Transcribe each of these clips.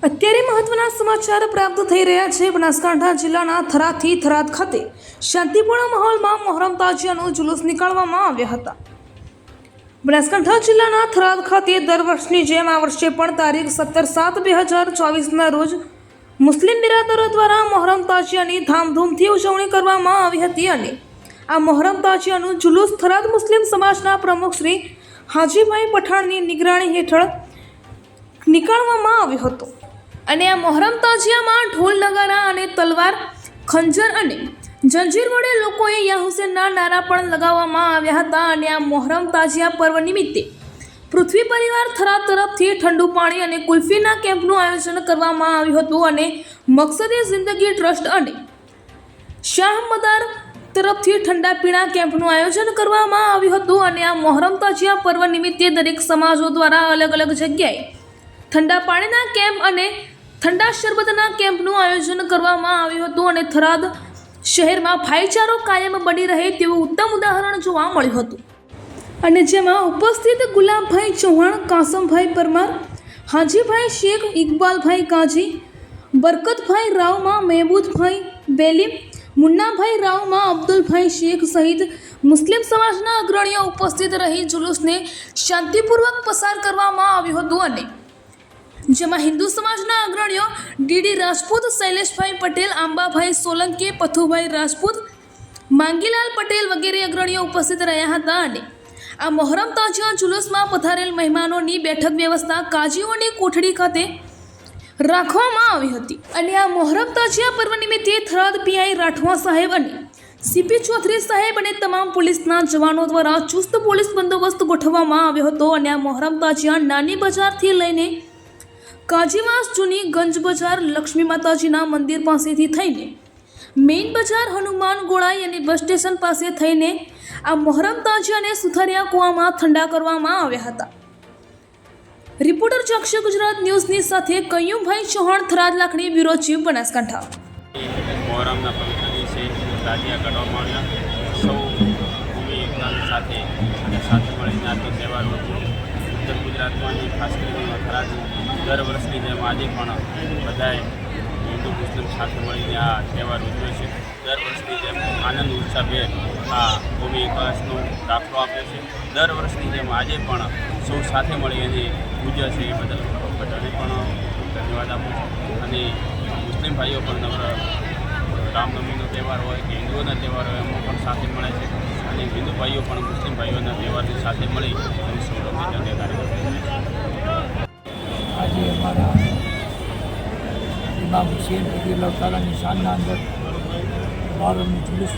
અત્યારે મહત્વના સમાચાર પ્રાપ્ત થઈ રહ્યા છે। બનાસકાંઠા જિલ્લાના થરાદથી થરાદ ખાતે શાંતિપૂર્ણ માહોલમાં મોહરમ તાજિયાનો જુલુસ નીકાળવામાં આવ્યા હતા। બનાસકાંઠા જિલ્લાના થરાદ ખાતે દર વર્ષની જેમ આ વર્ષે પણ તારીખ 17/7/2024ના રોજ મુસ્લિમ બિરાદરો દ્વારા મોહરમ તાજિયાની ધામધૂમથી ઉજવણી કરવામાં આવી હતી અને આ મોહરમ તાજિયાનું જુલુસ થરાદ મુસ્લિમ સમાજના પ્રમુખ શ્રી હાજીભાઈ પઠાણની નિગરાણી હેઠળ નીકાળવામાં આવ્યો હતો અને આ મોહરમ તાજિયામાં ઢોલ નગારા અને તલવાર ખંજર અને જંજીર વડે લોકોએ યા હુસેનના નારા પણ લગાવવામાં આવ્યા હતા અને આ મોહરમ તાજિયા પર્વ નિમિત્તે પૃથ્વી પરિવાર થરાદ તરફથી ઠંડુ પાણી અને કુલ્ફીના કેમ્પનું આયોજન કરવામાં આવ્યું હતું અને મકસદે જિંદગી ટ્રસ્ટ અને શાહ મદાર તરફથી ઠંડા પીણા કેમ્પનું આયોજન કરવામાં આવ્યું હતું અને આ મોહરમ તાજિયા પર્વ નિમિત્તે દરેક સમાજો દ્વારા અલગ અલગ જગ્યાએ ઠંડા પાણીના કેમ્પ અને ઠંડા શરબતના કેમ્પનું આયોજન કરવામાં આવ્યું હતું અને થરાદ શહેરમાં ભાઈચારો કાયમ બની રહે તેવું ઉત્તમ ઉદાહરણ જોવા મળ્યું હતું અને જેમાં ઉપસ્થિત ગુલાબભાઈ ચૌહાણ, કાસમભાઈ પરમાર, હાજીભાઈ શેખ, ઇકબાલભાઈ કાજી, બરકતભાઈ રાવમાં, મહેબૂદભાઈ બેલીમ, મુન્નાભાઈ રાવમાં, અબ્દુલભાઈ શેખ સહિત મુસ્લિમ સમાજના અગ્રણીઓ ઉપસ્થિત રહી જુલુસને શાંતિપૂર્વક પસાર કરવામાં આવ્યું હતું અને જેમાં હિન્દુ સમાજના અગ્રણીઓ ડીડી રાજપૂત, શૈલેષભાઈ પટેલ, આંબાભાઈ સોલંકી, પથુભાઈ રાજપૂત, માંગીલાલ પટેલ વગેરે અગ્રણીઓ ઉપસ્થિત રહ્યા હતા અને આ મોહરમ તાજિયા જુલુસમાં પધારેલ મહેમાનોની બેઠક વ્યવસ્થા કાજીઓની કોઠડી ખાતે રાખવામાં આવી હતી અને આ મોહરમ તાજિયા પર્વ નિમિત્તે થરાદ પીઆઈ રાઠવા સાહેબ અને સીપી ચૌધરી સાહેબ અને તમામ પોલીસના જવાનો દ્વારા ચુસ્ત પોલીસ બંદોબસ્ત ગોઠવવામાં આવ્યો હતો અને આ મોહરમ તાજિયા નાની બજારથી લઈને કાજીવાસ, જૂની ગંજ બજાર, લક્ષ્મી માતાજીના મંદિર પાસેથી થઈને મેઇન બજાર, હનુમાન ગોળાઈ અને બસ સ્ટેશન પાસે થઈને આ મોહરમ તાજિયાને સુથારિયા કુવામાં ઠંડા કરવામાં આવ્યા હતા। રિપોર્ટર ચક્ષ ગુજરાત ન્યૂઝની સાથે કયુમભાઈ ચૌહાણ, થરાદ લાખણી, બ્યુરો ચીફ, બનાસકાંઠા। મોહરમના પવિત્ર દિવસે તાજિયા કાઢવામાં આવ્યા। સૌ ભૂમિ એકતાની સાથે અને સાથે મળીને આજનો તહેવાર ઉત્તર ગુજરાતમાં ખાસ કરીને થરાદ દર વર્ષની જેમ આજે પણ બધાએ હિન્દુ મુસ્લિમ સાથે મળીને આ તહેવાર ઉજવે છે। દર વર્ષની જેમ આનંદ ઉત્સાહભેર આ ભૂમિ એકતાનો દાખલો આપ્યો છે। દર વર્ષની જેમ આજે પણ સૌ સાથે મળી અને પૂજ્ય છે એ બદલ બધાને પણ ધન્યવાદ આપું છું અને મુસ્લિમ ભાઈઓ પણ રામનવમીનો તહેવાર હોય કે હિન્દુઓના તહેવાર હોય એમાં પણ સાથે મળે છે અને હિન્દુ ભાઈઓ પણ મુસ્લિમ ભાઈઓના તહેવારની સાથે મળી અને સૌરભની જનતા કાર્યક્રમ કરે છે। આજે અમારા ઇમામ હુસેન રઝિયલ્લાહુ તાલાની શાનના અંદર મોહરમનું જુલુસ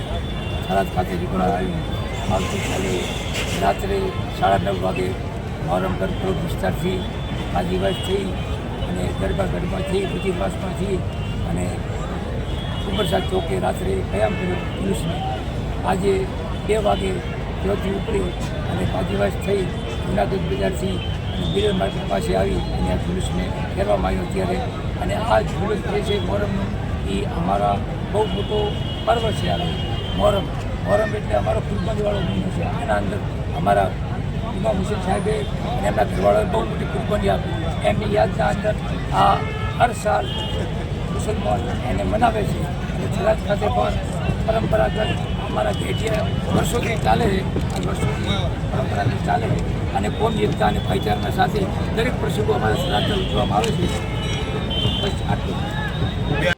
થરાદ ખાતે નીકળાયું। આવતીકાલે રાત્રે 9:30 વાગે મોહરમ ગરબો વિસ્તારથી કાજીવાસ થઈ અને ગરબાથી બુજીવાસમાંથી અને ઉમરસાદ ચોકે રાત્રે કયામ કર્યો જુલુસને। આજે 2 વાગે ત્યાંથી ઉપડી અને કાજીવાસ થઈ જૂનાગઢ બજારથી બિરલ માર્કેટ પાસે આવી અને આ જુલુસને ફેરવામાં આવ્યો ત્યારે અને આ જુલુસ જે છે મોહરમનું એ અમારા બહુ મોટો પર્વ છે। આ મોહરમ એટલે અમારો કુરબાનીવાળો મહિનો છે। આના અંદર અમારા ઇમામ હુસેન સાહેબે અને એમના ઘરવાળાએ બહુ મોટી કુરબાની આપી। એમની યાદના અંદર આ હર સાલ મુસલમાન એને મનાવે છે અને થરાદ ખાતે પણ પરંપરાગત અમારા ઘેટિયા વર્ષોથી ચાલે છે અને વર્ષોથી પરંપરાગત ચાલે છે અને કોમી એકતા અને ભાઈચારાના સાથે દરેક પ્રસંગો અમારા થરાદમાં ઉજવવામાં આવે છે।